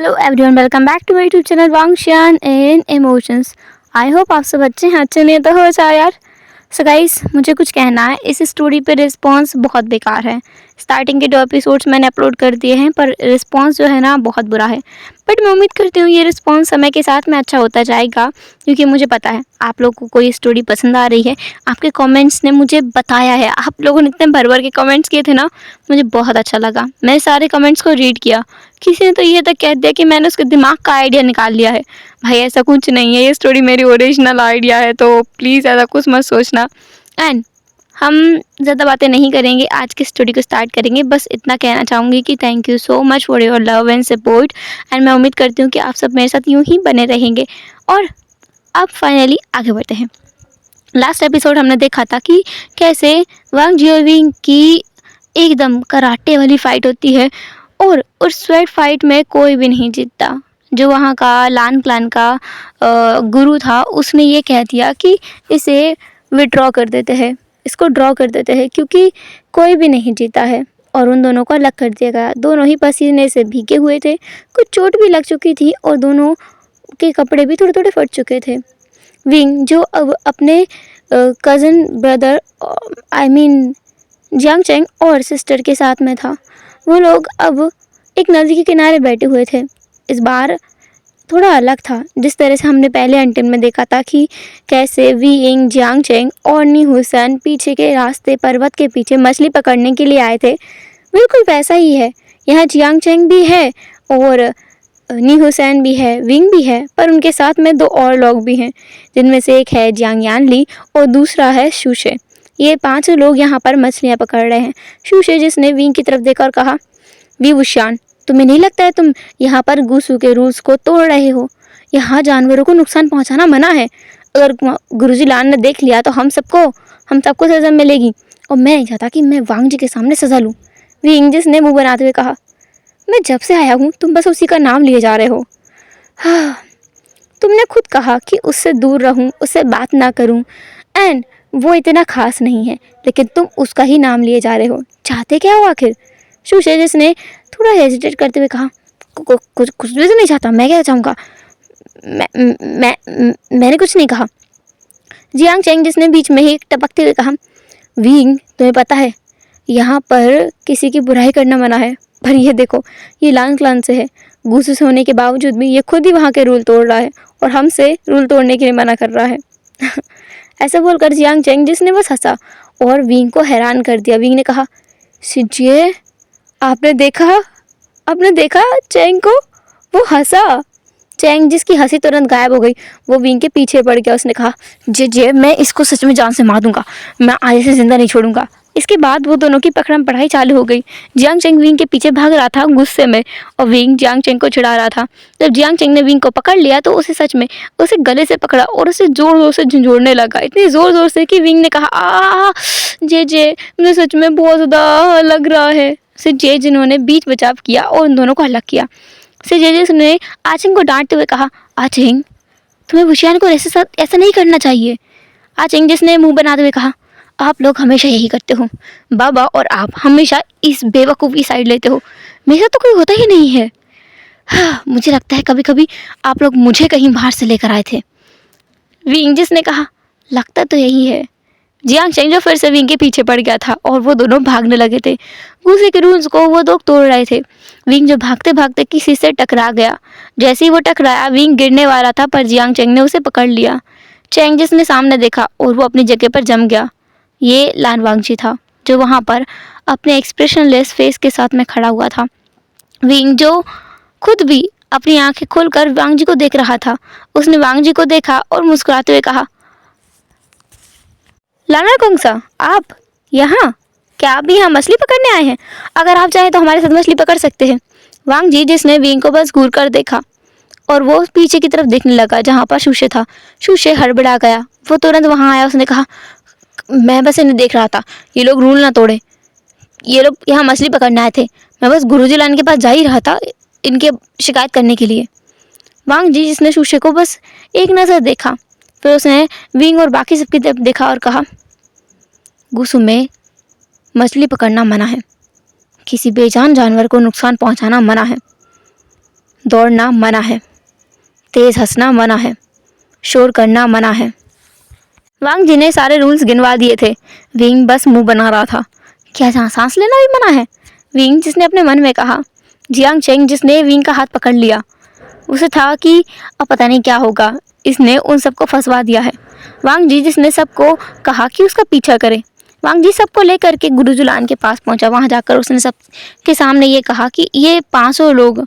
Hello everyone, welcome back to my YouTube channel वांगशियान in emotions. I hope आप सब अच्छे हैं। अच्छे नहीं तो हो जाओ यार। सो गाइस, मुझे कुछ कहना है। इस स्टोरी पे रिस्पांस बहुत बेकार है। स्टार्टिंग के 2 एपिसोड्स मैंने अपलोड कर दिए हैं, पर रिस्पांस जो है ना बहुत बुरा है। बट मैं उम्मीद करती हूँ ये रिस्पांस समय के साथ में अच्छा होता जाएगा, क्योंकि मुझे पता है आप लोगों को ये स्टोरी पसंद आ रही है। आपके कमेंट्स ने मुझे बताया है, आप लोगों ने इतने भर भर के कमेंट्स किए थे ना, मुझे बहुत अच्छा लगा। मैंने सारे कमेंट्स को रीड किया। किसी ने तो ये तक कह दिया कि मैंने उसके दिमाग का आइडिया निकाल लिया है। भाई ऐसा कुछ नहीं है, ये स्टोरी मेरी ओरिजिनल आइडिया है, तो प्लीज़ ऐसा कुछ मत सोचना। एंड हम ज़्यादा बातें नहीं करेंगे, आज की स्टोरी को स्टार्ट करेंगे। बस इतना कहना चाहूँगी कि thank you so much for your love and support. And मैं उम्मीद करती हूँ कि आप सब मेरे साथ यूँ ही बने रहेंगे। और अब फाइनली आगे बढ़ते हैं। लास्ट एपिसोड हमने देखा था कि कैसे वांग जियोविंग की एकदम कराटे वाली फाइट होती है, और उस स्वेट फाइट में कोई भी नहीं जीतता। जो वहाँ का लान क्लान का गुरु था, उसने ये कह दिया कि इसे विड्रॉ कर देते हैं, इसको ड्रॉ कर देते हैं, क्योंकि कोई भी नहीं जीता है। और उन दोनों को अलग कर दिया गया। दोनों ही पसीने से भीगे हुए थे, कुछ चोट भी लग चुकी थी, और दोनों के कपड़े भी थोड़े थोड़े फट चुके थे। विंग जो अब अपने cousin brother I mean Jiang Cheng और सिस्टर के साथ में था, वो लोग अब एक नदी के किनारे बैठे हुए थे। इस बार थोड़ा अलग था। जिस तरह से हमने पहले अंटिल में देखा था कि कैसे वी इंग, जियांग चेंग और नी हुसैन पीछे के रास्ते पर्वत के पीछे मछली पकड़ने के लिए आए थे, बिल्कुल वैसा ही है। यहाँ जियांग चेंग भी है और नी हुसैन भी है, विंग भी है, पर उनके साथ में 2 और लोग भी हैं, जिनमें से एक है जियांग यानली और दूसरा है शूशे। ये 5 लोग यहाँ पर मछलियाँ पकड़ रहे हैं। शूशे जिसने विंग की तरफ देखा और कहा, वी वुशान, तुम्हें नहीं लगता है तुम यहाँ पर गुसू के रूल्स को तोड़ रहे हो? यहाँ जानवरों को नुकसान पहुँचाना मना है। अगर गुरुजी लान ने देख लिया तो हम सबको सज़ा मिलेगी, और मैं नहीं चाहता कि मैं वांग जी के सामने सज़ा लूँ। विंग जिसने मुँह बनाते हुए कहा, मैं जब से आया हूँ तुम बस उसी का नाम लिए जा रहे हो। हाँ, तुमने खुद कहा कि उससे दूर रहूं, उससे बात ना करूं, एंड वो इतना खास नहीं है, लेकिन तुम उसका ही नाम लिए जा रहे हो। चाहते क्या हो आखिर? शूशे जिसने थोड़ा हेजिटेट करते हुए कहा, कुछ भी तो नहीं चाहता। मैं क्या चाहूँगा? मैंने कुछ नहीं कहा। जियांग चेंग जिसने बीच में ही टपकते हुए कहा, विंग, तुम्हें पता है यहाँ पर किसी की बुराई करना मना है, पर ये देखो, ये लान क्लान से है। गुस्से से होने के बावजूद भी ये खुद ही वहाँ के रूल तोड़ रहा है, और हमसे रूल तोड़ने के लिए मना कर रहा है। ऐसा बोलकर जियांग चेंग जिसने बस हंसा और विंग को हैरान कर दिया। विंग ने कहा, सिजिए, आपने देखा चेंग को? वो हंसा। चेंग जिसकी हंसी तुरंत गायब हो गई, वो विंग के पीछे पड़ गया। उसने कहा, जे मैं इसको सच में जान से मार दूंगा, मैं आज से जिंदा नहीं छोड़ूंगा। इसके बाद वो दोनों की पकड़म पढ़ाई चालू हो गई। जियांग चेंग विंग के पीछे भाग रहा था गुस्से में, और विंग जियांग चेंग को चिढ़ा रहा था। जब जियांग चेंग ने विंग को पकड़ लिया तो उसे सच में उसे गले से पकड़ा और उसे जोर जोर से झंझोड़ने लगा, इतनी जोर जोर से कि विंग ने कहा, आ जे मुझे सच में बहुत ज़्यादा लग रहा है। से जे जिन्होंने बीच बचाव किया और उन दोनों को अलग किया। से जे ने आचिंग को डांटते हुए कहा, आचिंग, तुम्हें वुशियान को ऐसा नहीं करना चाहिए। आचिंग जिसने मुंह बनाते हुए कहा, आप लोग हमेशा यही करते हो बाबा, और आप हमेशा इस बेवकूफ़ी साइड लेते हो। मेरे साथ तो कोई होता ही नहीं है। हाँ, मुझे लगता है कभी कभी आप लोग मुझे कहीं बाहर से लेकर आए थे। विंग जिसने कहा, लगता तो यही है। जियांग चेंग जो फिर से विंग के पीछे पड़ गया था, और वो दोनों भागने लगे थे। गुस्से के रूल्स को वो दो तोड़ रहे थे। विंग जो भागते भागते किसी से टकरा गया। जैसे ही वो टकराया, विंग गिरने वाला था, पर जियांग चेंग ने उसे पकड़ लिया। चेंग जिसने सामने देखा और वो अपनी जगह पर जम गया। ये लान वांगजी था, जो वहाँ पर अपने एक्सप्रेशनलेस फेस के साथ में खड़ा हुआ था। विंग जो खुद भी अपनी आंखें खोलकर वांगजी को देख रहा था, उसने वांगजी को देखा और मुस्कुराते हुए कहा, लाना कोंगसा, आप यहाँ? क्या आप भी यहाँ मछली पकड़ने आए हैं? अगर आप चाहें तो हमारे साथ मछली पकड़ सकते हैं। वांग जी जिसने विंग को बस घूर कर देखा, और वो पीछे की तरफ देखने लगा जहाँ पर शूशे था। शूशे हड़बड़ा गया, वो तुरंत वहाँ आया। उसने कहा, मैं बस इन्हें देख रहा था, ये लोग रूल ना तोड़े। ये लोग यहाँ मछली पकड़ने आए थे, मैं बस गुरुजी लान के पास जा ही रहा था इनके शिकायत करने के लिए। वांग जी जिसने शूशे को बस एक नज़र देखा, फिर उसने विंग और बाकी सबकी तरफ देखा और कहा, गुस्सू में मछली पकड़ना मना है, किसी बेजान जानवर को नुकसान पहुंचाना मना है। दौड़ना मना है, तेज हंसना मना है, शोर करना मना है। वांग जी ने सारे रूल्स गिनवा दिए थे। विंग बस मुंह बना रहा था। क्या जहाँ सांस लेना भी मना है? विंग जिसने अपने मन में कहा। जियांग चेंग जिसने विंग का हाथ पकड़ लिया। उसे था कि अब पता नहीं क्या होगा, इसने उन सबको फंसवा दिया है। वांग जी जिसने सबको कहा कि उसका पीछा करे। वांग जी सबको लेकर के गुरु जुलान के पास पहुंचा। वहां जाकर उसने सब के सामने ये कहा कि ये 500 लोग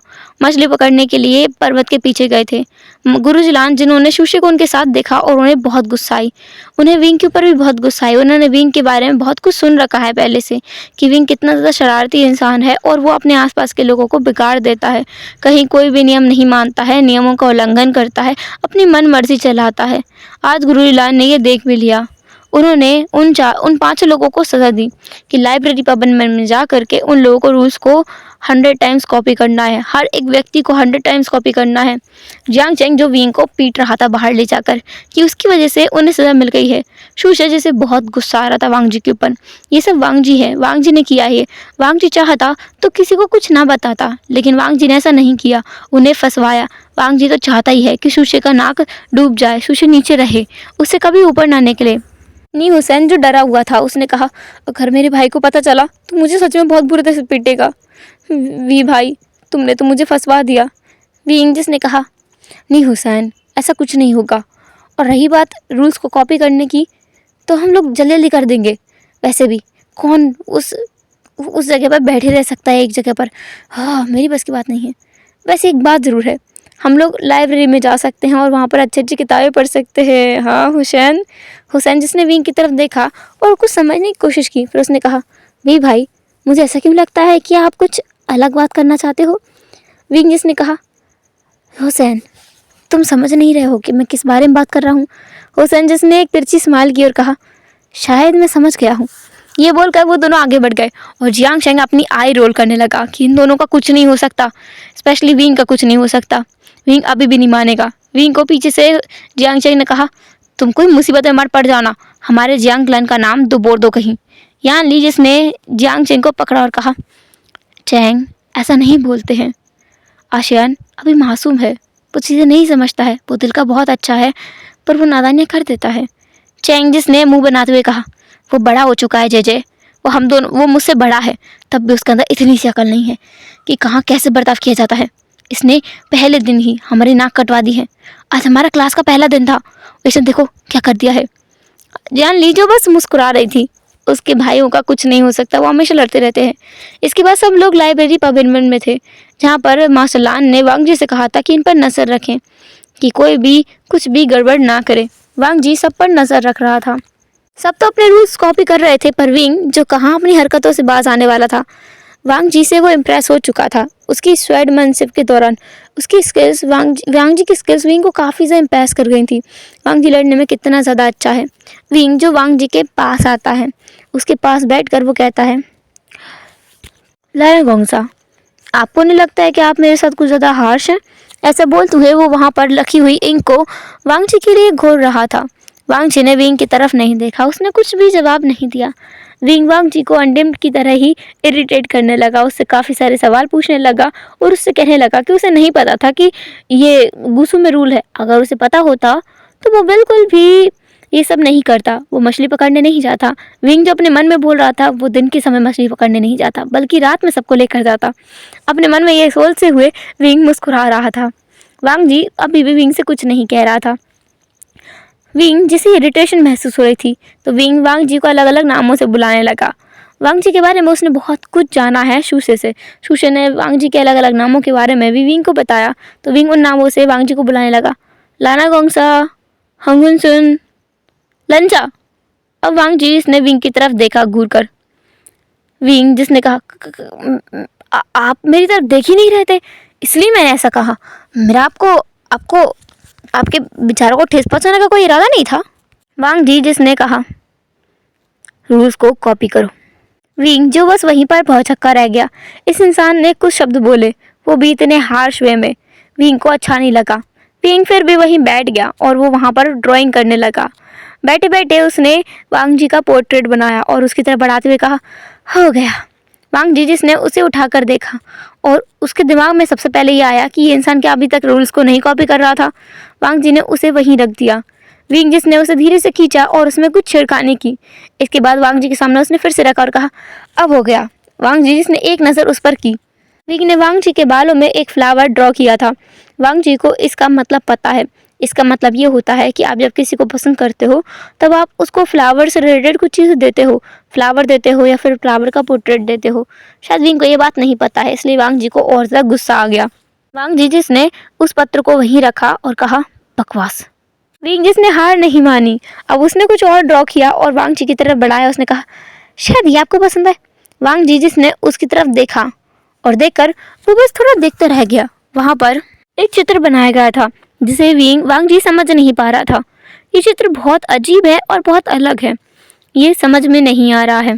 मछली पकड़ने के लिए पर्वत के पीछे गए थे। गुरु जुलान जिन्होंने शुशे को उनके साथ देखा और उन्हें बहुत गुस्सा आई। उन्हें विंग के ऊपर भी बहुत गुस्सा आई। उन्होंने विंग के बारे में बहुत कुछ सुन रखा है पहले से कि विंग कितना ज़्यादा शरारती इंसान है और वो अपने आसपास के लोगों को बिगाड़ देता है। कहीं कोई भी नियम नहीं मानता है, नियमों का उल्लंघन करता है, अपनी मन मर्जी चलाता है। आज गुरु जुलान ने ये देख भी लिया। उन्होंने उन 5 लोगों को सज़ा दी कि लाइब्रेरी प्रबंधन में जा करके उन लोगों को रूल्स को 100 टाइम्स कॉपी करना है। हर एक व्यक्ति को 100 टाइम्स कॉपी करना है। जियांग चेंग जो विंग को पीट रहा था बाहर ले जाकर कि उसकी वजह से उन्हें सज़ा मिल गई है। शुशे जैसे बहुत गुस्सा आ रहा था वांग जी के ऊपर। ये सब वांग जी है, वांग जी ने किया है। वांग जी चाहता तो किसी को कुछ ना बताता, लेकिन वांग जी ने ऐसा नहीं किया, उन्हें फंसवाया। वांग जी तो चाहता ही है कि शुशे का नाक डूब जाए, शुशे नीचे रहे, उससे कभी ऊपर ना निकले। नी हुसैन जो डरा हुआ था उसने कहा, अगर मेरे भाई को पता चला तो मुझे सच में बहुत बुरे तरह से पीटेगा। वी भाई, तुमने तो मुझे फंसवा दिया। वी इंग्जिस ने कहा, नी हुसैन ऐसा कुछ नहीं होगा, और रही बात रूल्स को कॉपी करने की तो हम लोग जल्दी जल्दी कर देंगे। वैसे भी कौन उस जगह पर बैठे रह सकता है एक जगह पर। हाँ, मेरी बस की बात नहीं है। वैसे एक बात ज़रूर है, हम लोग लाइब्रेरी में जा सकते हैं और वहाँ पर अच्छी अच्छी किताबें पढ़ सकते हैं। हाँ हुसैन जिसने विंग की तरफ देखा और कुछ समझने की कोशिश की, फिर उसने कहा, वी भाई मुझे ऐसा क्यों लगता है कि आप कुछ अलग बात करना चाहते हो। विंग जिसने कहा, हुसैन तुम समझ नहीं रहे हो कि मैं किस बारे में बात कर रहा हूँ। हुसैन जिसने एक तिरछी स्माइल की और कहा, शायद मैं समझ गया हूँ। ये बोलकर वो दोनों आगे बढ़ गए और जियांग चेंग अपनी आई रोल करने लगा कि इन दोनों का कुछ नहीं हो सकता, स्पेशली विंग का कुछ नहीं हो सकता। विंग अभी भी नहीं मानेगा। विंग को पीछे से जियांग चेंग ने कहा, तुम कोई मुसीबत में मत पड़ जाना, हमारे जियांग क्लैन का नाम बोल दो कहीं। यान ली जिसने जियांग चेंग को पकड़ा और कहा, चेंग ऐसा नहीं बोलते हैं, आशियान अभी मासूम है, वो चीज़ें नहीं समझता है, वो दिल का बहुत अच्छा है पर वो नादानियाँ कर देता है। चेंग जिसने मुंह बनाते हुए कहा, वो बड़ा हो चुका है जे, वो मुझसे बड़ा है, तब भी उसके अंदर इतनी सी अकल नहीं है कि कहाँ कैसे बर्ताव किया जाता है। इसने पहले दिन ही हमारी नाक कटवा दी है। आज हमारा क्लास का पहला दिन था, इसने देखो क्या कर दिया है। जान ली जो बस मुस्कुरा रही थी। उसके भाइयों का कुछ नहीं हो सकता, वो हमेशा लड़ते रहते हैं। इसके बाद सब लोग लाइब्रेरी पवेलियन में थे, जहाँ पर मास्टर लान ने वांग जी से कहा था कि इन पर नज़र रखें कि कोई भी कुछ भी गड़बड़ ना करे। वांग जी सब पर नज़र रख रहा था। सब तो अपने रूल्स कॉपी कर रहे थे, पर विंग जो कहाँ अपनी हरकतों से बाज आने वाला था, वांग जी से वो इम्प्रेस हो चुका था। उसकी स्वैडमैनशिप के दौरान उसकी स्किल्स वांग जी की स्किल्स विंग को काफ़ी ज़्यादा इम्प्रेस कर गई थी। वांग जी लड़ने में कितना ज़्यादा अच्छा है। विंग जो वांग जी के पास आता है, उसके पास बैठकर वो कहता है, लाया गोंगसा, आपको नहीं लगता है कि आप मेरे साथ कुछ ज़्यादा हार्श हैं? ऐसा बोलते हुए वो वहाँ पर लखी हुई इंक को वांग जी के लिए घोर रहा था। वांग जी ने विंग की तरफ नहीं देखा, उसने कुछ भी जवाब नहीं दिया। विंग वांग जी को अनडिम्ड की तरह ही इरिटेट करने लगा, उससे काफ़ी सारे सवाल पूछने लगा और उससे कहने लगा कि उसे नहीं पता था कि ये गुसु में रूल है। अगर उसे पता होता तो वो बिल्कुल भी ये सब नहीं करता, वो मछली पकड़ने नहीं जाता। विंग जो अपने मन में बोल रहा था, वो दिन के समय मछली पकड़ने नहीं जाता, बल्कि रात में सबको लेकर जाता। अपने मन में ये सोचते हुए विंग मुस्कुरा रहा था। वांग जी अभी भी विंग से कुछ नहीं कह रहा था। विंग जिसे इरिटेशन महसूस हो रही थी, तो विंग वांग जी को अलग अलग नामों से बुलाने लगा। वांग जी के बारे में उसने बहुत कुछ जाना है शुशे से। शुशे ने वांग जी के अलग अलग नामों के बारे में भी विंग को बताया, तो विंग उन नामों से वांग जी को बुलाने लगा, लाना गोंगसा, हंगुन सुन, लंचा। अब वांग जी इसने विंग की तरफ देखा घूर कर। विंग जिसने कहा, आप मेरी तरफ देख ही नहीं रहे थे, इसलिए मैंने ऐसा कहा। मेरा आपको आपके विचारों को ठेस पहुंचाने का कोई इरादा नहीं था। वांग जी जिसने कहा, रूल्स को कॉपी करो। विंग जो बस वहीं पर भौचक्का रह गया। इस इंसान ने कुछ शब्द बोले, वो भी इतने हार्श वे में। विंग को अच्छा नहीं लगा। विंग फिर भी वहीं बैठ गया और वो वहाँ पर ड्राइंग करने लगा। बैठे बैठे उसने वांग जी का पोर्ट्रेट बनाया और उसकी तरफ बढ़ाते हुए कहा, हो गया। वांग जी जिसने उसे उठाकर देखा और उसके दिमाग में सबसे पहले ये आया कि ये इंसान क्या अभी तक रूल्स को नहीं कॉपी कर रहा था। वांग जी ने उसे वहीं रख दिया। विंग जिस ने उसे धीरे से खींचा और उसमें कुछ छेड़खानी की। इसके बाद वांग जी के सामने उसने फिर से रखा और कहा, अब हो गया। वांग जी जिसने एक नज़र उस पर की। विंग ने वांग जी के बालों में एक फ्लावर ड्रॉ किया था। वांग जी को इसका मतलब पता है। इसका मतलब ये होता है कि आप जब किसी को पसंद करते हो तब आप उसको फ्लावर से रिलेटेड कुछ चीज़ देते हो, फ्लावर देते हो या फिर फ्लावर का पोर्ट्रेट देते हो। शायद विंग को ये बात नहीं पता है, इसलिए वांग जी को और ज़्यादा गुस्सा आ गया। वांग जी जिसने उस पत्र को वहीं रखा और कहा, बकवास। विंग जिसने हार नहीं मानी। अब उसने कुछ और ड्रॉ किया और वांग जी की तरफ बढ़ाया। उसने कहा, शायद ये आपको पसंद है। वांग जी जिसने उसकी तरफ देखा और देखकर वो बस थोड़ा देखते रह गया। वहाँ पर एक चित्र बनाया गया था जिसे वांग जी समझ नहीं पा रहा था। ये चित्र बहुत अजीब है और बहुत अलग है। ये समझ में नहीं आ रहा है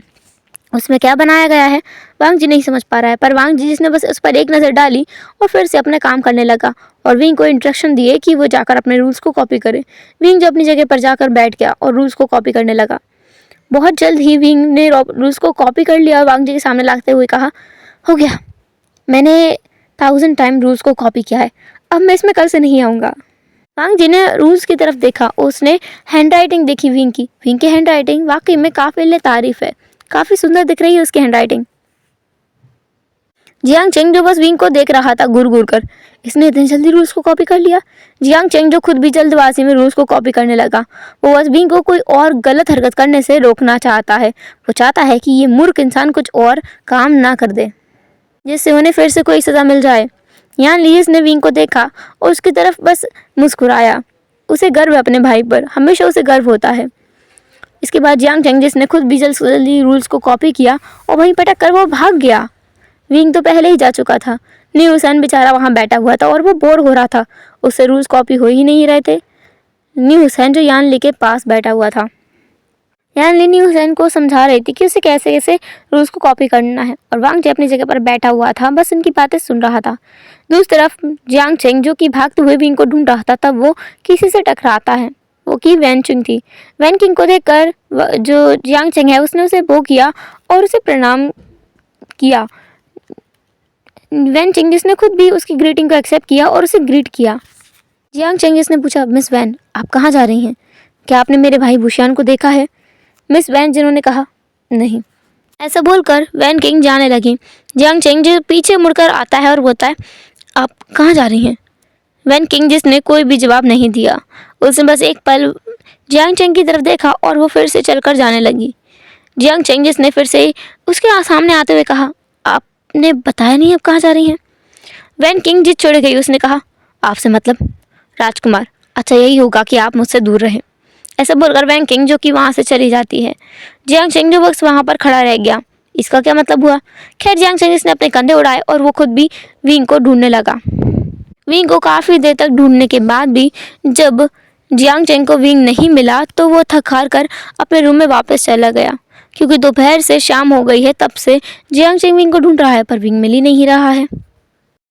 उसमें क्या बनाया गया है। वांग जी नहीं समझ पा रहा है, पर वांग जी जिसने बस उस पर एक नज़र डाली और फिर से अपने काम करने लगा और विंग को इंस्ट्रक्शन दिए कि वो जाकर अपने रूल्स को कॉपी करे। विंग जो अपनी जगह पर जाकर बैठ गया और रूल्स को कॉपी करने लगा। बहुत जल्द ही विंग ने रूल्स को कॉपी कर लिया और वांग जी के सामने लाते हुए कहा, हो गया, मैंने 1000 टाइम रूल्स को कॉपी किया है, अब मैं इसमें कल से नहीं आऊँगा। वांग जी ने रूल्स की तरफ देखा। उसने हैंडराइटिंग देखी विंग की। विंग की हैंडराइटिंग वाकई में काबिल तारीफ है, काफ़ी सुंदर दिख रही है उसकी हैंडराइटिंग। जियांग चेंग जो बस विंग को देख रहा था घूर घूर कर, इसने इतनी जल्दी रूल्स को कॉपी कर लिया। जियांग चेंग जो खुद भी जल्दबाजी में रूल्स को कॉपी करने लगा। वो बस विंग को कोई और गलत हरकत करने से रोकना चाहता है। वो चाहता है कि ये मूर्ख इंसान कुछ और काम ना कर दे जिससे उन्हें फिर से कोई सज़ा मिल जाए। यान लीस ने विंग को देखा और उसकी तरफ बस मुस्कुराया। उसे गर्व है अपने भाई पर, हमेशा उसे गर्व होता है। इसके बाद जियांग चेंग जिसने खुद भी जल्दी रूल्स को कॉपी किया और वहीं पटक कर वो भाग गया। विंग तो पहले ही जा चुका था। न्यू हुसैन बेचारा वहाँ बैठा हुआ था और वो बोर हो रहा था। उससे रूल्स कॉपी हो ही नहीं रहे थे। न्यू हुसैन जो यान ली के पास बैठा हुआ था। यान ली न्यू हुसैन को समझा रही थी कि उसे कैसे कैसे रूल्स को कॉपी करना है और वांग जी अपनी जगह पर बैठा हुआ था, बस उनकी बातें सुन रहा था। दूसरी तरफ जियांग चेंग जो कि भागते हुए विंग को ढूंढ रहा था, तब वो किसी से टकराता है। वो की वैन चिंग थी। वैन किंग को देखकर जो जियांग चेंग है उसने उसे बो किया और उसे प्रणाम किया। वैन चिंग जिसने खुद भी उसकी ग्रीटिंग को एक्सेप्ट किया और उसे ग्रीट किया। जियांग चेंग जिसने पूछा, मिस वैन आप कहाँ जा रही हैं? क्या आपने मेरे भाई बुशियान को देखा है? मिस वैन जिन्होंने कहा, नहीं। ऐसा बोलकर वैन किंग जाने लगी। जियांग चेंग जो पीछे मुड़कर आता है और बोलता है, आप कहाँ जा रही हैं? वैन किंग जिसने कोई भी जवाब नहीं दिया। उसने बस एक पल जियांग चेंग की तरफ देखा और वो फिर से चलकर जाने लगी। जियांग चेंग जिसने फिर से उसके सामने आते हुए कहा, आपने बताया नहीं आप कहाँ जा रही हैं? वैन किंग जिस चिढ़ गई। उसने कहा, आपसे मतलब? राजकुमार, अच्छा यही होगा कि आप मुझसे दूर रहें। ऐसा बोलकर वैन किंग जो कि वहाँ से चली जाती है। जियांग चेंग जो बस वहाँ पर खड़ा रह गया। इसका क्या मतलब हुआ? खैर जियांग चेंग जिसने अपने कंधे उड़ाए और वो खुद भी विंग को ढूंढने लगा। विंग को काफ़ी देर तक ढूंढने के बाद भी जब जियांग चेंग को विंग नहीं मिला तो वो थक हार कर अपने रूम में वापस चला गया। क्योंकि दोपहर से शाम हो गई है, तब से जियांग चेंग विंग को ढूंढ रहा है पर विंग मिल ही नहीं रहा है।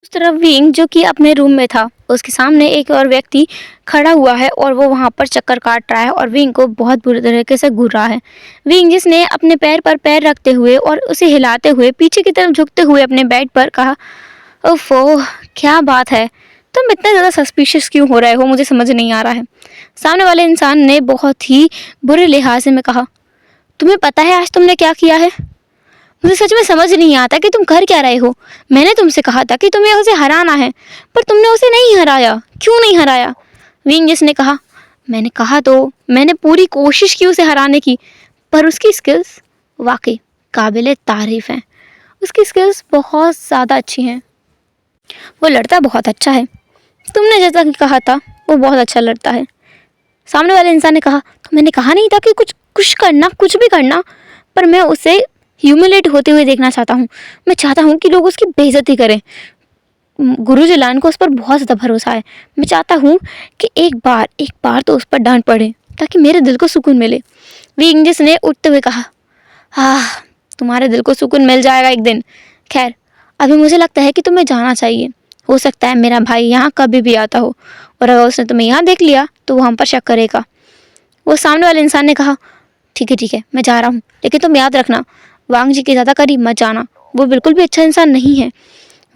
उस तरफ विंग जो कि अपने रूम में था, उसके सामने एक और व्यक्ति खड़ा हुआ है और वो वहाँ पर चक्कर काट रहा है और विंग को बहुत बुरी तरीके से घूर रहा है। विंग जिसने अपने पैर पर पैर रखते हुए और उसे हिलाते हुए पीछे की तरफ झुकते हुए अपने बेड पर कहा, ओफो क्या बात है, तुम इतना ज़्यादा सस्पिशियस क्यों हो रहे हो? मुझे समझ नहीं आ रहा है। सामने वाले इंसान ने बहुत ही बुरे लिहाजे में कहा, तुम्हें पता है आज तुमने क्या किया है? मुझे सच में समझ नहीं आता कि तुम कर क्या रहे हो। मैंने तुमसे कहा था कि तुम्हें उसे हराना है, पर तुमने उसे नहीं हराया। क्यों नहीं हराया? विंग जिसने कहा, मैंने कहा तो मैंने पूरी कोशिश की उसे हराने की, पर उसकी स्किल्स वाकई काबिल तारीफ़ हैं। उसकी स्किल्स बहुत ज़्यादा अच्छी हैं। वो लड़ता बहुत अच्छा है। तुमने जैसा कि कहा था वो बहुत अच्छा लड़ता है। सामने वाले इंसान ने कहा, तो मैंने कहा नहीं था कि कुछ करना, कुछ भी करना, पर मैं उसे ह्यूमिलेट होते हुए देखना चाहता हूँ। मैं चाहता हूँ कि लोग उसकी बेइज्जती करें। गुरु जलान को उस पर बहुत ज़्यादा भरोसा है। मैं चाहता हूँ कि एक बार तो उस पर डांट पड़े ताकि मेरे दिल को सुकून मिले। विंग जिसने उठते हुए कहा, हाँ तुम्हारे दिल को सुकून मिल जाएगा एक दिन। खैर अभी मुझे लगता है कि तुम्हें जाना चाहिए। हो सकता है मेरा भाई यहाँ कभी भी आता हो और अगर उसने तुम्हें यहाँ देख लिया तो वो हम पर शक करेगा। वो सामने वाले इंसान ने कहा, ठीक है मैं जा रहा हूँ, लेकिन तुम याद रखना वांग जी के ज़्यादा करीब मत जाना, वो बिल्कुल भी अच्छा इंसान नहीं है।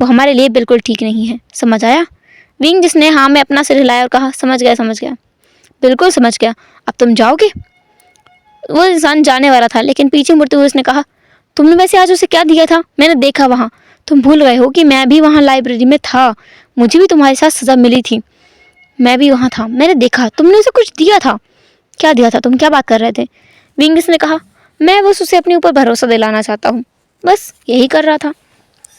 वो हमारे लिए बिल्कुल ठीक नहीं है, समझ आया? विंग जिसने हाँ में अपना सिर हिलाया और कहा समझ गया, बिल्कुल समझ गया। अब तुम जाओगे? वो इंसान जाने वाला था, लेकिन पीछे मुड़ते हुए उसने कहा, तुमने वैसे आज उसे क्या दिया था? मैंने देखा वहाँ। तुम भूल गए हो कि मैं भी वहाँ लाइब्रेरी में था, मुझे भी तुम्हारे साथ सज़ा मिली थी। मैं भी वहाँ था, मैंने देखा तुमने उसे कुछ दिया था। क्या दिया था? तुम क्या बात कर रहे थे? विंग्स ने कहा, मैं बस उसे अपने ऊपर भरोसा दिलाना चाहता हूँ, बस यही कर रहा था।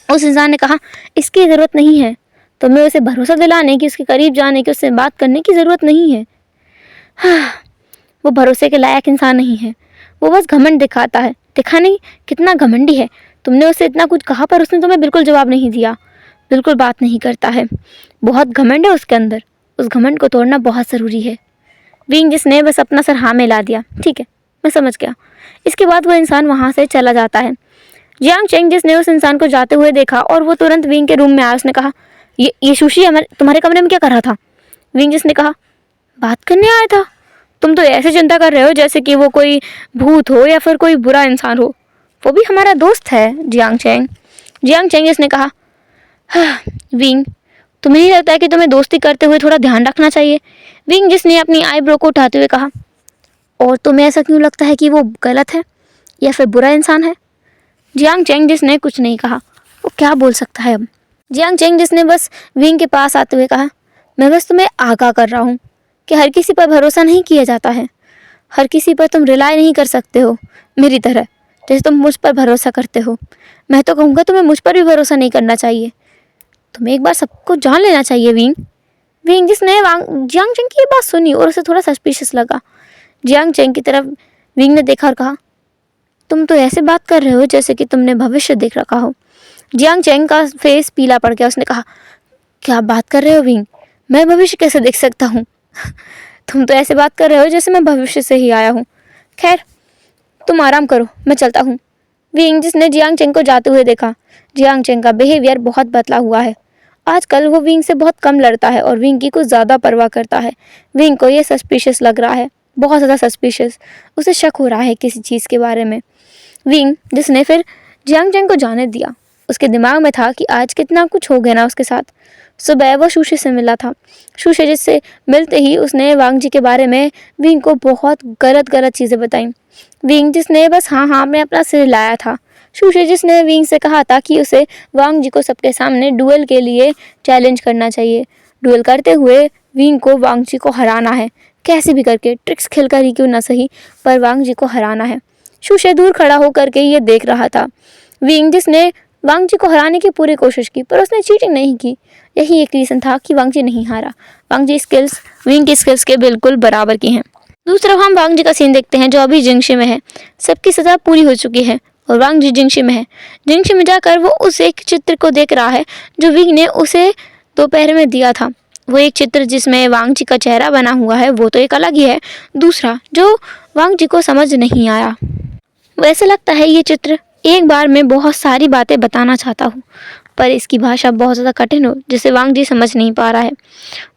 उस इंसान ने कहा, इसकी ज़रूरत नहीं है, तुम्हें उसे भरोसा दिलाने की, उसके करीब जाने की, उससे बात करने की ज़रूरत नहीं है। वो भरोसे के लायक इंसान नहीं है, वो बस घमंड दिखाता है। देखा नहीं कितना घमंडी है? तुमने उसे इतना कुछ कहा पर उसने तुम्हें बिल्कुल जवाब नहीं दिया, बिल्कुल बात नहीं करता है, बहुत घमंड है उसके अंदर। उस घमंड को तोड़ना बहुत ज़रूरी है। विंग जिसने बस अपना सर हाँ में ला दिया, ठीक है मैं समझ गया। इसके बाद वो इंसान वहाँ से चला जाता है। जियांग चेंग जिसने उस इंसान को जाते हुए देखा और वो तुरंत विंग के रूम में आया। उसने कहा, ये सुशी हमारे तुम्हारे कमरे में क्या कर रहा था? विंग जिसने कहा, बात करने आया था। तुम तो ऐसे चिंता कर रहे हो जैसे कि वो कोई भूत हो या फिर कोई बुरा इंसान हो। वो भी हमारा दोस्त है जियांग चेंग। जियांग चेंग जिसने कहा, हाँ, विंग तुम्हें नहीं लगता है कि तुम्हें दोस्ती करते हुए थोड़ा ध्यान रखना चाहिए? विंग जिसने अपनी आईब्रो को उठाते हुए कहा, और तुम्हें ऐसा क्यों लगता है कि वो गलत है या फिर बुरा इंसान है? जियांग चेंग जिसने कुछ नहीं कहा, वो क्या बोल सकता है अब? जियांग चेंग जिसने बस विंग के पास आते हुए कहा, मैं बस तुम्हें आगाह कर रहा हूँ कि हर किसी पर भरोसा नहीं किया जाता है, हर किसी पर तुम रिलाई नहीं कर सकते हो मेरी तरह, जैसे तुम मुझ पर भरोसा करते हो। मैं तो कहूँगा तुम्हें मुझ पर भी भरोसा नहीं करना चाहिए, तुम्हें एक बार सबको जान लेना चाहिए विंग। विंग जिसने जियांग चेंग की ये बात सुनी और उसे थोड़ा सस्पिशियस लगा। जियांग चेंग की तरफ विंग ने देखा और कहा, तुम तो ऐसे बात कर रहे हो जैसे कि तुमने भविष्य देख रखा हो। जियांग चेंग का फेस पीला पड़ गया। उसने कहा, क्या बात कर रहे हो विंग? मैं भविष्य कैसे देख सकता हूँ? तुम तो ऐसे बात कर रहे हो जैसे मैं भविष्य से ही आया हूँ। खैर तुम आराम करो, मैं चलता हूँ। विंग जिसने जियांग चेंग को जाते हुए देखा। जियांग चेंग का बिहेवियर बहुत बदला हुआ है। आजकल वो विंग से बहुत कम लड़ता है और विंग की कुछ ज़्यादा परवाह करता है। विंग को ये सस्पिशियस लग रहा है, बहुत ज़्यादा सस्पिशियस। उसे शक हो रहा है किसी चीज़ के बारे में। विंग जिसने फिर जियांग चेंग को जाने दिया, उसके दिमाग में था कि आज कितना कुछ हो गया ना उसके साथ। सुबह वो शूशे से मिला था। शूशे जिससे मिलते ही उसने वांग जी के बारे में विंग को बहुत गलत गलत चीज़ें बताई। विंग जिसने बस हाँ में अपना सिर हिलाया था। शूशे जिसने विंग से कहा था कि उसे वांग जी को सबके सामने डुएल के लिए चैलेंज करना चाहिए। डुएल करते हुए विंग को वांग जी को हराना है, कैसे भी करके, ट्रिक्स खेलकर ही क्यों ना सही, पर वांग जी को हराना है। शूशे दूर खड़ा होकर के ये देख रहा था। विंग जिसने वांग जी को हराने की पूरी कोशिश की पर उसने चीटिंग नहीं की। यही एक रीज़न था कि वांग जी नहीं हारा। वांग जी स्किल्स विंग की स्किल्स के बिल्कुल बराबर की हैं। दूसरा हम वांग जी का सीन देखते हैं जो अभी जिंगशी में है। सबकी सज़ा पूरी हो चुकी है और वांग जी जिंगशी में है। जिंगशी में जाकर वो उस एक चित्र को देख रहा है जो विंग ने उसे दोपहर में दिया था। वो एक चित्र जिसमें वांग जी का चेहरा बना हुआ है, वो तो एक अलग ही है। दूसरा जो वांग जी को समझ नहीं आया, वैसे लगता है ये चित्र एक बार में बहुत सारी बातें बताना चाहता हूँ, पर इसकी भाषा बहुत ज़्यादा कठिन हो जिसे वांग जी समझ नहीं पा रहा है।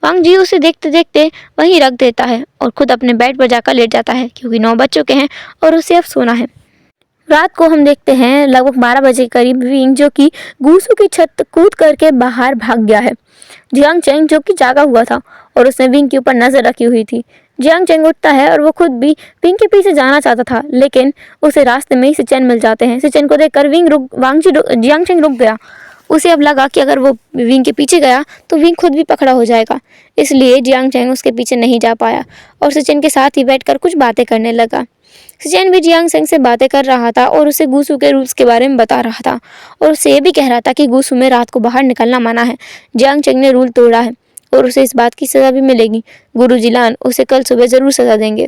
वांग जी उसे देखते देखते वहीं रख देता है और खुद अपने बेड पर जाकर लेट जाता है क्योंकि 9 बज चुके हैं और उसे अब सोना है। रात को हम देखते हैं लगभग 12 बजे के करीब विंग जो कि गूसू की छत कूद करके बाहर भाग गया है। जियांग चेंग जो कि जागा हुआ था और उसने विंग के ऊपर नजर रखी हुई थी। जियांग चेंग उठता है और वो खुद भी विंग के पीछे जाना चाहता था, लेकिन उसे रास्ते में ही सिचेन मिल जाते हैं। सिचेन को देखकर जियांग चेंग रुक गया। उसे अब लगा कि अगर वो विंग के पीछे गया तो विंग खुद भी पकड़ा हो जाएगा, इसलिए जियांग चेंग उसके पीछे नहीं जा पाया और सिचेन के साथ ही बैठकर कुछ बातें करने लगा। सिचेन भी जियांग चेंग से बातें कर रहा था और उसे गूसू के रूल्स के बारे में बता रहा था और उसे ये भी कह रहा था कि गूसू में रात को बाहर निकलना मना है। जियांग चेंग ने रूल तोड़ा है और उसे इस बात की सज़ा भी मिलेगी। गुरुजी लान उसे कल सुबह ज़रूर सज़ा देंगे।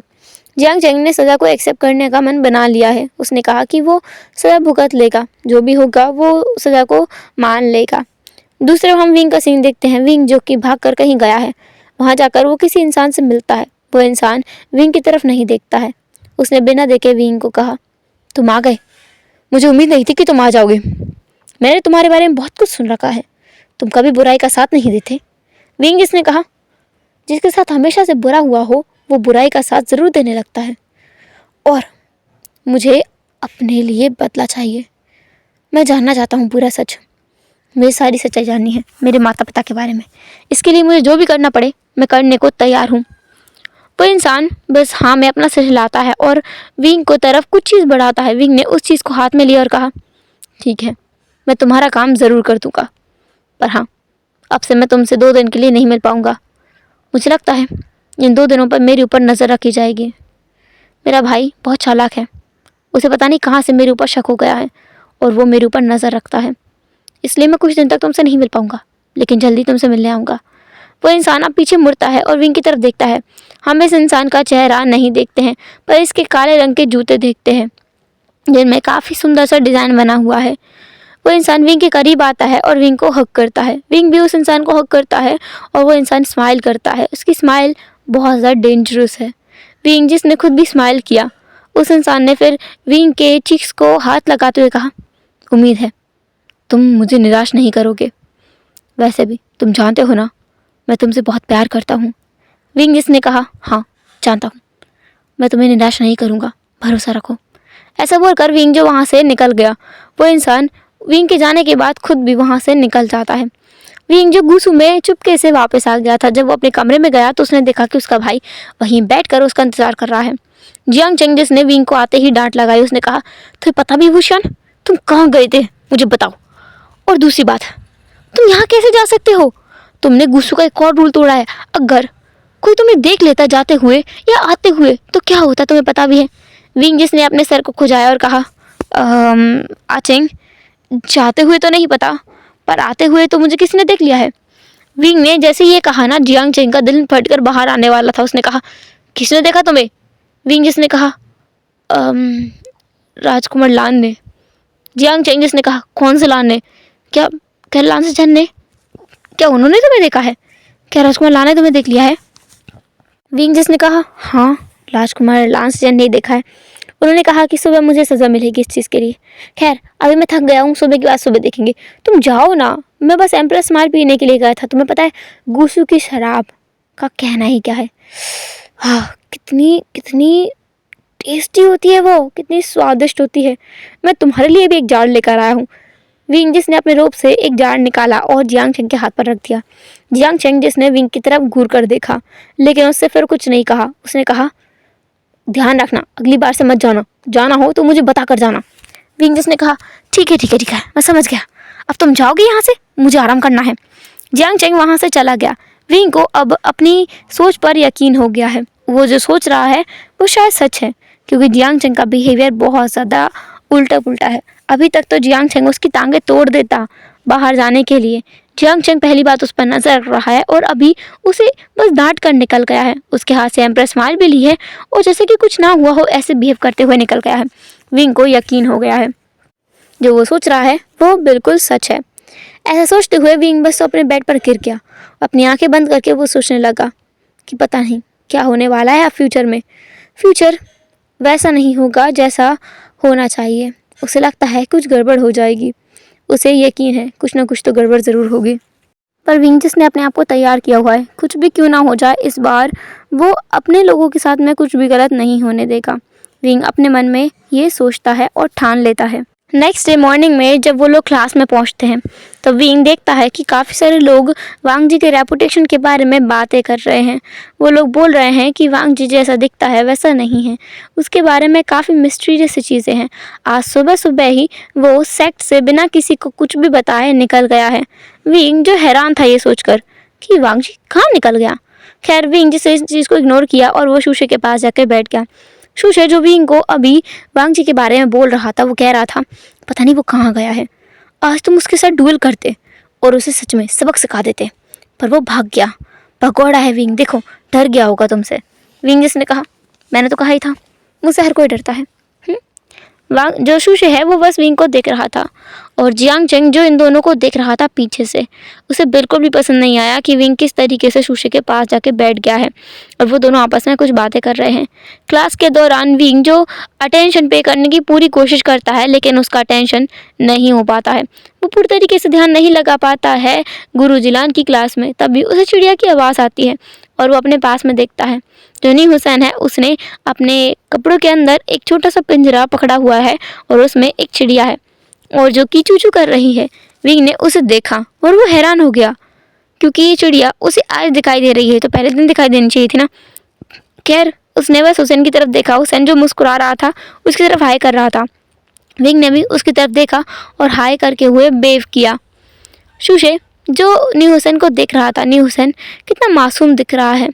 जियांग चेंग ने सज़ा को एक्सेप्ट करने का मन बना लिया है। उसने कहा कि वो सज़ा भुगत लेगा, जो भी होगा वो सज़ा को मान लेगा। दूसरे हम विंग का सीन देखते हैं। विंग जो कि भाग कर कहीं गया है, वहाँ जाकर वो किसी इंसान से मिलता है। वो इंसान विंग की तरफ नहीं देखता है। उसने बिना देखे विंग को कहा, तुम आ गए, मुझे उम्मीद नहीं थी कि तुम आ जाओगे। मैंने तुम्हारे बारे में बहुत कुछ सुन रखा है, तुम कभी बुराई का साथ नहीं देते। विंग इसने कहा, जिसके साथ हमेशा से बुरा हुआ हो वो बुराई का साथ ज़रूर देने लगता है और मुझे अपने लिए बदला चाहिए। मैं जानना चाहता हूँ पूरा सच। मुझे सारी सच्चाई जाननी है मेरे माता पिता के बारे में। इसके लिए मुझे जो भी करना पड़े मैं करने को तैयार हूँ। वो इंसान बस हाँ में अपना सिर हिलाता है और विंग को तरफ कुछ चीज़ बढ़ाता है। विंग ने उस चीज़ को हाथ में लिया और कहा, ठीक है, मैं तुम्हारा काम ज़रूर कर दूँगा, पर हाँ, अब से मैं तुमसे 2 दिन के लिए नहीं मिल पाऊँगा। मुझे लगता है इन 2 दिनों पर मेरे ऊपर नज़र रखी जाएगी। मेरा भाई बहुत चालाक है, उसे पता नहीं कहाँ से मेरे ऊपर शक हो गया है और वो मेरे ऊपर नज़र रखता है। इसलिए मैं कुछ दिन तक तुमसे नहीं मिल पाऊँगा, लेकिन जल्दी तुमसे मिलने आऊँगा। वो इंसान अब पीछे मुड़ता है और विंग की तरफ देखता है। हम इस इंसान का चेहरा नहीं देखते हैं, पर इसके काले रंग के जूते देखते हैं जिनमें काफ़ी सुंदर सा डिज़ाइन बना हुआ है। वो इंसान विंग के करीब आता है और विंग को हक करता है। विंग भी उस इंसान को हक करता है और वो इंसान स्माइल करता है। उसकी स्माइल बहुत ज़्यादा डेंजरस है। विंग जिसने खुद भी स्माइल किया, उस इंसान ने फिर विंग के चीक्स को हाथ लगाते हुए कहा, उम्मीद है तुम मुझे निराश नहीं करोगे। वैसे भी तुम जानते हो ना, मैं तुमसे बहुत प्यार करता हूँ। विंग जिसने कहा, हाँ जानता हूँ, मैं तुम्हें निराश नहीं करूँगा, भरोसा रखो। ऐसा बोलकर विंग जो वहाँ से निकल गया। वो इंसान विंग के जाने के बाद खुद भी वहाँ से निकल जाता है। विंग जो गुस्सू में चुपके से वापस आ गया था, जब वो अपने कमरे में गया तो उसने देखा कि उसका भाई वहीं बैठकर उसका इंतजार कर रहा है। जियांग चेंग जिसने विंग को आते ही डांट लगाई। उसने कहा, तुम्हें पता भी भूषण, तुम कहाँ गए थे, मुझे बताओ। और दूसरी बात, तुम यहाँ कैसे जा सकते हो? तुमने गुस्सू का एक और रूल तोड़ा है। अगर कोई तुम्हें देख लेता जाते हुए या आते हुए तो क्या होता, तुम्हें पता भी है। विंग जिसने अपने सर को खुजाया और कहा, आचेंग, जाते हुए तो नहीं पता, पर आते हुए तो मुझे किसी ने देख लिया है। विंग ने जैसे ये कहा ना, जियांग चेंग का दिल फटकर बाहर आने वाला था। उसने कहा, किसने देखा तुम्हें? विंग जिसने कहा, राजकुमार लान ने। जियांग चेंग जिसने कहा, कौन से लान ने? क्या क्या लान से चैन ने? क्या उन्होंने तुम्हें देखा है? क्या राजकुमार लान ने तुम्हें देख लिया है? विंग जिसने कहा, हाँ, राजकुमार लांस जैन ने देखा है। उन्होंने कहा कि सुबह मुझे सज़ा मिलेगी इस चीज़ के लिए। खैर, अभी मैं थक गया हूँ, सुबह की बात सुबह देखेंगे। तुम जाओ ना, मैं बस एम्प्रेस स्माइल पीने के लिए गया था। तुम्हें पता है गुसू की शराब का कहना ही क्या है। हाँ, कितनी कितनी टेस्टी होती है वो, कितनी स्वादिष्ट होती है। मैं तुम्हारे लिए भी एक जार लेकर आया हूँ। विंग जिसने अपने रोब से एक जार निकाला और जियांग चेंग के हाथ पर रख दिया। जियांग चेंग जिसने विंग की तरफ घूर कर देखा, लेकिन उससे फिर कुछ नहीं कहा। उसने कहा, ध्यान रखना, अगली बार से मत जाना, जाना हो तो मुझे बता कर जाना। विंग जिसने कहा, ठीक है ठीक है ठीक है, मैं समझ गया, अब तुम जाओगे यहाँ से, मुझे आराम करना है। जियांग चेंग वहाँ से चला गया। विंग को अब अपनी सोच पर यकीन हो गया है। वो जो सोच रहा है वो शायद सच है, क्योंकि जियांग चेंग का बिहेवियर बहुत ज़्यादा उल्टा पुल्टा है। अभी तक तो जियांग चेंग उसकी टांगें तोड़ देता बाहर जाने के लिए। जियांग चेंग पहली बात उस पर नजर रख रहा है और अभी उसे बस डांट कर निकल गया है। उसके हाथ से एम्प्रेस स्माइल भी ली है और जैसे कि कुछ ना हुआ हो ऐसे बिहेव करते हुए निकल गया है। विंग को यकीन हो गया है जो वो सोच रहा है वो बिल्कुल सच है। ऐसा सोचते हुए विंग बस अपने बेड पर गिर गया। अपनी आंखें बंद करके वो सोचने लगा कि पता नहीं क्या होने वाला है अब फ्यूचर में। फ्यूचर वैसा नहीं होगा जैसा होना चाहिए। उसे लगता है कुछ गड़बड़ हो जाएगी। उसे यकीन है कुछ ना कुछ तो गड़बड़ ज़रूर होगी। पर विंग जिसने अपने आप को तैयार किया हुआ है, कुछ भी क्यों ना हो जाए इस बार वो अपने लोगों के साथ में कुछ भी गलत नहीं होने देगा। विंग अपने मन में ये सोचता है और ठान लेता है। नेक्स्ट डे मॉर्निंग में जब वो लोग क्लास में पहुंचते हैं तो विंग देखता है कि काफ़ी सारे लोग वांग जी के रेपुटेशन के बारे में बातें कर रहे हैं। वो लोग बोल रहे हैं कि वांग जी जैसा दिखता है वैसा नहीं है, उसके बारे में काफ़ी मिस्टीरियस चीज़ें हैं। आज सुबह सुबह ही वो सेक्ट से बिना किसी को कुछ भी बताए निकल गया है। विंग जो हैरान था ये सोचकर कि वांग जी कहाँ निकल गया। खैर विंग जिस चीज़ को इग्नोर किया और वो शूशे के पास जाकर बैठ गया। शूशे जो विंग को अभी वांग जी के बारे में बोल रहा था वो कह रहा था, पता नहीं वो कहाँ गया है, आज तुम उसके साथ डुएल करते और उसे सच में सबक सिखा देते, पर वो भाग गया। भगोड़ा है विंग, देखो डर गया होगा तुमसे। विंग जिसने कहा, मैंने तो कहा ही था, मुझसे हर कोई डरता है। वांग जो शूशे है वो बस विंग को देख रहा था और जियांग चेंग जो इन दोनों को देख रहा था पीछे से। उसे बिल्कुल भी पसंद नहीं आया कि विंग किस तरीके से शूशे के पास जाके बैठ गया है और वो दोनों आपस में कुछ बातें कर रहे हैं। क्लास के दौरान विंग जो अटेंशन पे करने की पूरी कोशिश करता है लेकिन उसका अटेंशन नहीं हो पाता है। वो पूरी तरीके से ध्यान नहीं लगा पाता है गुरु जिलान की क्लास में। तभी उसे चिड़िया की आवाज़ आती है और वो अपने पास में देखता है जोनी हुसैन है, उसने अपने कपड़ों के अंदर एक छोटा सा पिंजरा पकड़ा हुआ है और उसमें एक चिड़िया है और जो कि चूचू कर रही है। विंग ने उसे देखा और वो हैरान हो गया क्योंकि ये चिड़िया उसे आज दिखाई दे रही है, तो पहले दिन दिखाई देनी चाहिए थी ना। खैर उसने बस हुसैन की तरफ देखा। हुसैन जो मुस्कुरा रहा था उसकी तरफ हाय कर रहा था। विंग ने भी उसकी तरफ देखा और हाय करके हुए बेव किया। शुशे जो न्यू हुसैन को देख रहा था, न्यू हुसैन कितना मासूम दिख रहा है।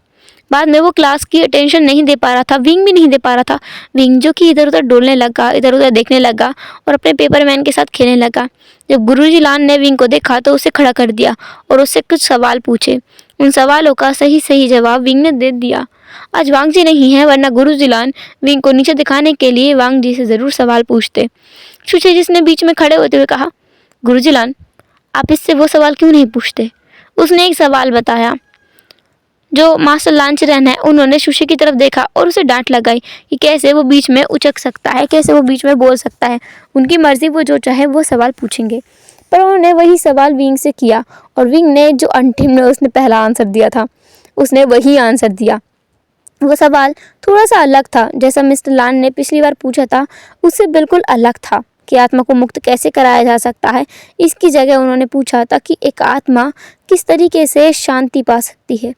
बाद में वो क्लास की अटेंशन नहीं दे पा रहा था, विंग भी नहीं दे पा रहा था। विंग जो कि इधर उधर डोलने लगा, इधर उधर देखने लगा और अपने पेपरमैन के साथ खेलने लगा। जब गुरुजी लान ने विंग को देखा तो उसे खड़ा कर दिया और उससे कुछ सवाल पूछे। उन सवालों का सही सही जवाब विंग ने दे दिया। आज वांग जी नहीं है, वरना गुरुजी लान विंग को नीचे दिखाने के लिए वांग जी से ज़रूर सवाल पूछते। शुशे जिसने बीच में खड़े होते हुए कहा, गुरुजी लान आप इससे वो सवाल क्यों नहीं पूछते। उसने एक सवाल बताया। जो मास्टर लांचरन है उन्होंने शुशे की तरफ देखा और उसे डांट लगाई कि कैसे वो बीच में उचक सकता है, कैसे वो बीच में बोल सकता है। उनकी मर्जी, वो जो चाहे वो सवाल पूछेंगे। पर उन्होंने वही सवाल विंग से किया और विंग ने जो अंतिम में उसने पहला आंसर दिया था, उसने वही आंसर दिया। वो सवाल थोड़ा सा अलग था, जैसा मिस्टर लान ने पिछली बार पूछा था उससे बिल्कुल अलग था कि आत्मा को मुक्त कैसे कराया जा सकता है। इसकी जगह उन्होंने पूछा था कि एक आत्मा किस तरीके से शांति पा सकती है।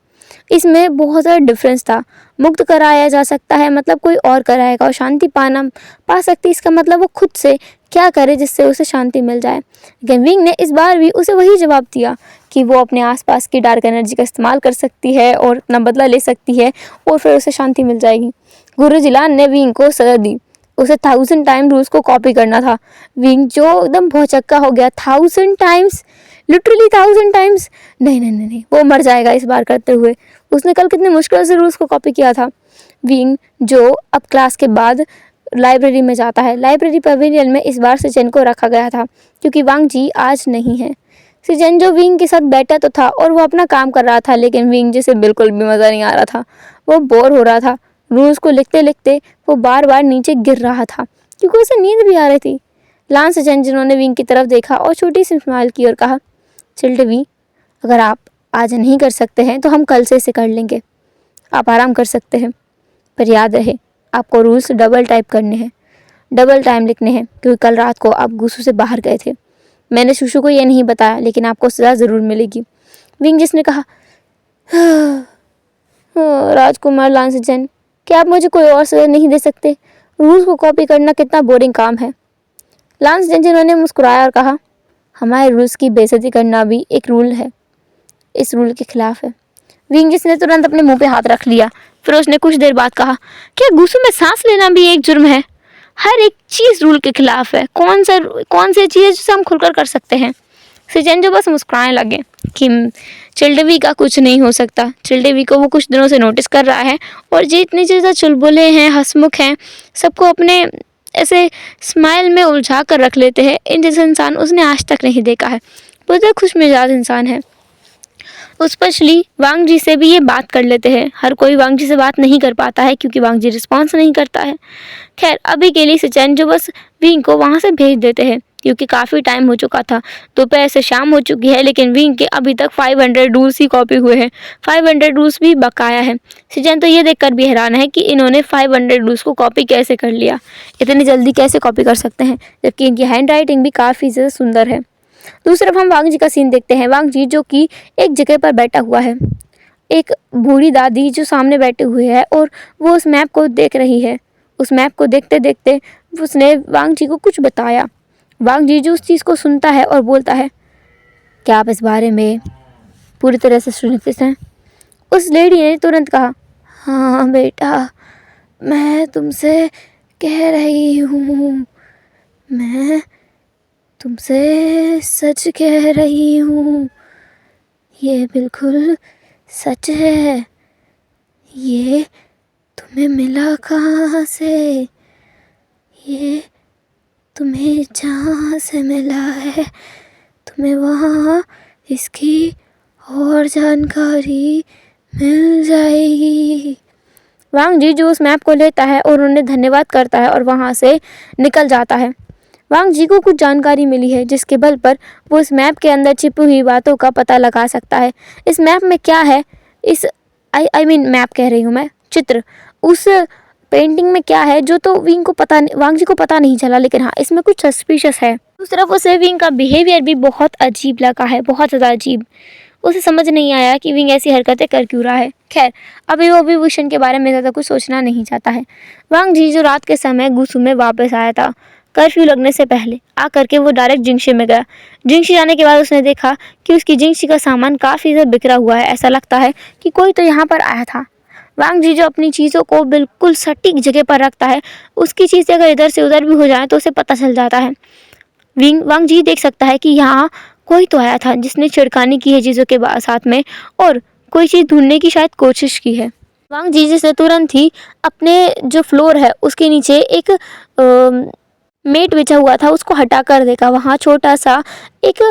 इसमें बहुत ज़्यादा डिफरेंस था। मुक्त कराया जा सकता है मतलब कोई और कराएगा, और शांति पा सकती इसका मतलब वो खुद से क्या करे जिससे उसे शांति मिल जाए। लेकिन विंग ने इस बार भी उसे वही जवाब दिया कि वो अपने आसपास की डार्क एनर्जी का इस्तेमाल कर सकती है और अपना बदला ले सकती है और फिर उसे शांति मिल जाएगी। गुरुजी लान ने विंग को सजा दी। उसे 1000 टाइम रूल्स को कॉपी करना था। विंग जो एकदम भौचक्का हो गया। 1000 टाइम्स, लिटरली 1000 टाइम्स। नहीं नहीं नहीं नहीं, वो मर जाएगा इस बार करते हुए। उसने कल कितनी मुश्किल से रूल्स को कॉपी किया था। विंग जो अब क्लास के बाद लाइब्रेरी में जाता है। लाइब्रेरी पवेलियन में इस बार सिचेन को रखा गया था क्योंकि वांग जी आज नहीं है। सिचेन जो विंग के साथ बैठा तो था और वो अपना काम कर रहा था, लेकिन विंग जी से बिल्कुल भी मज़ा नहीं आ रहा था। वो बोर हो रहा था। रूल्स को लिखते लिखते वो बार बार नीचे गिर रहा था क्योंकि उसे नींद भी आ रही थी। लान सिचेन जिन्होंने विंग की तरफ देखा और छोटी सी स्माइल की और कहा, चिल्डवी अगर आप आज नहीं कर सकते हैं तो हम कल से इसे कर लेंगे। आप आराम कर सकते हैं, पर याद रहे आपको रूल्स डबल टाइप करने हैं, डबल टाइम लिखने हैं, क्योंकि कल रात को आप गुस्सू से बाहर गए थे। मैंने शुशु को ये नहीं बताया, लेकिन आपको सज़ा ज़रूर मिलेगी। विंग जिसने कहा, राजकुमार लांसजन, क्या आप मुझे कोई और सज़ा नहीं दे सकते? रूल्स को कॉपी करना कितना बोरिंग काम है। लांसजन जिन्होंने मुस्कुराया और कहा, हमारे रूल्स की बेइज्जती करना भी एक रूल है, इस रूल के खिलाफ है। विंग जिसने तुरंत अपने मुंह पे हाथ रख लिया। फिर उसने कुछ देर बाद कहा, क्या गुस्सू में सांस लेना भी एक जुर्म है? हर एक चीज़ रूल के खिलाफ है। कौन सी चीज़ है जिसे हम खुलकर कर सकते हैं? सिजन जो बस मुस्कुराने लगे कि चिल्डवी का कुछ नहीं हो सकता। चिल्डवी को वो कुछ दिनों से नोटिस कर रहा है और जितनी ज़्यादा चुलबुले हैं, हंसमुख हैं, सबको अपने ऐसे स्माइल में उलझा कर रख लेते हैं। इन जैसे इंसान उसने आज तक नहीं देखा है। बहुत खुश मिजाज इंसान है। स्पेशली वांग जी से भी ये बात कर लेते हैं। हर कोई वांग जी से बात नहीं कर पाता है क्योंकि वांग जी रिस्पॉन्स नहीं करता है। खैर अभी के लिए सिचेन जो बस विंग को वहाँ से भेज देते हैं क्योंकि काफ़ी टाइम हो चुका था। दोपहर से शाम हो चुकी है, लेकिन विंग के अभी तक 500 रूल्स ही कॉपी हुए हैं। 500 रूल्स भी बकाया है। सिचेन तो ये देखकर भी हैरान है कि इन्होंने 500 रूल्स को कॉपी कैसे कर लिया, इतनी जल्दी कैसे कॉपी कर सकते हैं, जबकि इनकी हैंड राइटिंग भी काफ़ी ज़्यादा सुंदर है। दूसरी तरफ हम वांग जी का सीन देखते हैं। वांग जी जो कि एक जगह पर बैठा हुआ है। एक बूढ़ी दादी जो सामने बैठे हुए है और वो उस मैप को देख रही है। उस मैप को देखते देखते उसने वांग जी को कुछ बताया। वांग जी जो उस चीज़ को सुनता है और बोलता है, क्या आप इस बारे में पूरी तरह से सुनिश्चित हैं? उस लेडी ने तुरंत कहा, हाँ बेटा, मैं तुमसे कह रही हूँ, मैं तुमसे सच कह रही हूँ, ये बिल्कुल सच है। ये तुम्हें मिला कहाँ से? ये तुम्हें जहाँ से मिला है, तुम्हें वहाँ इसकी और जानकारी मिल जाएगी। वांग जी जो उस मैप को लेता है और उन्हें धन्यवाद करता है और वहाँ से निकल जाता है। वांग जी को कुछ जानकारी मिली है जिसके बल पर वो इस मैप के अंदर छिपी हुई बातों का पता लगा सकता है। इस मैप में क्या है, इस आई मीन मैप कह रही हूँ मैं, चित्र, उस पेंटिंग में क्या है जो तो वांग जी को पता नहीं चला, लेकिन हाँ इसमें कुछ सस्पिशियस है। उस तरफ उसे विंग का बिहेवियर भी बहुत अजीब लगा है, बहुत ज़्यादा अजीब। उसे समझ नहीं आया कि विंग ऐसी हरकतें कर क्यों रहा है। खैर, अभी वो विभूषण के बारे में ज़्यादा कुछ सोचना नहीं चाहता है। वांग जी जो रात के समय गुसू में वापस आया था कर्फ्यू लगने से पहले, आकर के वो डायरेक्ट जिंगशी में गया। जिंगशी जाने के बाद उसने देखा कि उसकी जिंगशी का सामान काफ़ी ज़्यादा बिखरा हुआ है। ऐसा लगता है कि कोई तो यहाँ पर आया था। वांग जी जो अपनी चीज़ों को बिल्कुल सटीक जगह पर रखता है, उसकी चीज़ें अगर इधर से उधर भी हो जाए तो उसे पता चल जाता है। वांग जी देख सकता है कि यहाँ कोई तो आया था जिसने छिड़कानी की है चीज़ों के साथ में, और कोई चीज़ ढूंढने की शायद कोशिश की है। वांग जी जिसने तुरंत ही अपने जो फ्लोर है उसके नीचे एक मेट बिछा हुआ था उसको हटा कर देखा। वहाँ छोटा सा एक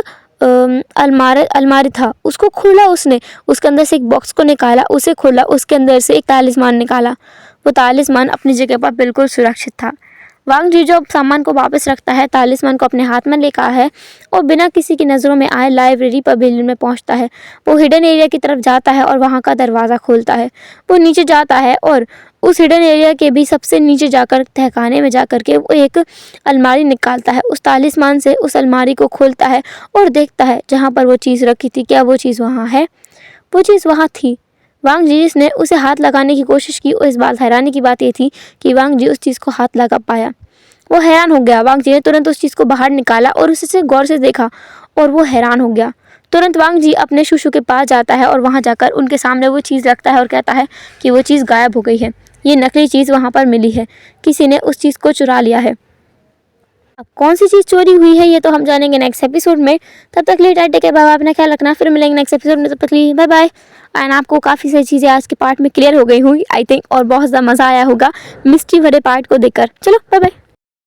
अलमारी था, उसको खोला उसने, उसके अंदर से एक बॉक्स को निकाला, उसे खोला, उसके अंदर से एक तालिस्मान निकाला। वो तालिस्मान अपनी जगह पर बिल्कुल सुरक्षित था। वांग जी जो सामान को वापस रखता है, तालिस्मान को अपने हाथ में लेकर है और बिना किसी की नज़रों में आए लाइब्रेरी पवेलियन में पहुंचता है। वो हिडन एरिया की तरफ जाता है और वहां का दरवाज़ा खोलता है। वो नीचे जाता है और उस हिडन एरिया के भी सबसे नीचे जाकर तहखाने में जाकर के वो एक अलमारी निकालता है। उस तालिस्मान से उस अलमारी को खोलता है और देखता है जहाँ पर वो चीज़ रखी थी, क्या वो चीज़ वहाँ है। वो चीज़ वहाँ थी। वांग जी जिसने उसे हाथ लगाने की कोशिश की और इस बात हैरानी की बात ये थी कि वांग जी उस चीज़ को हाथ लगा पाया। वो हैरान हो गया। वांग जी ने तुरंत उस चीज़ को बाहर निकाला और उसे गौर से देखा और वो हैरान हो गया। तुरंत वांग जी अपने शुशु के पास जाता है और वहाँ जाकर उनके सामने वो चीज़ रखता है और कहता है कि वो चीज़ गायब हो गई है। ये नकली चीज़ वहाँ पर मिली है, किसी ने उस चीज़ को चुरा लिया है। अब कौन सी चीज़ चोरी हुई है ये तो हम जानेंगे नेक्स्ट एपिसोड में। तब तक लिए टाइट के बाबा अपना ख्याल रखना, फिर मिलेंगे नेक्स्ट एपिसोड में। तब तक लिए बाय बाय। एंड आपको काफ़ी सारी चीज़ें आज के पार्ट में क्लियर हो गई होंगी आई थिंक, और बहुत ज़्यादा मज़ा आया होगा मिस्ट्री भरे पार्ट को देखकर। चलो बाय बाय।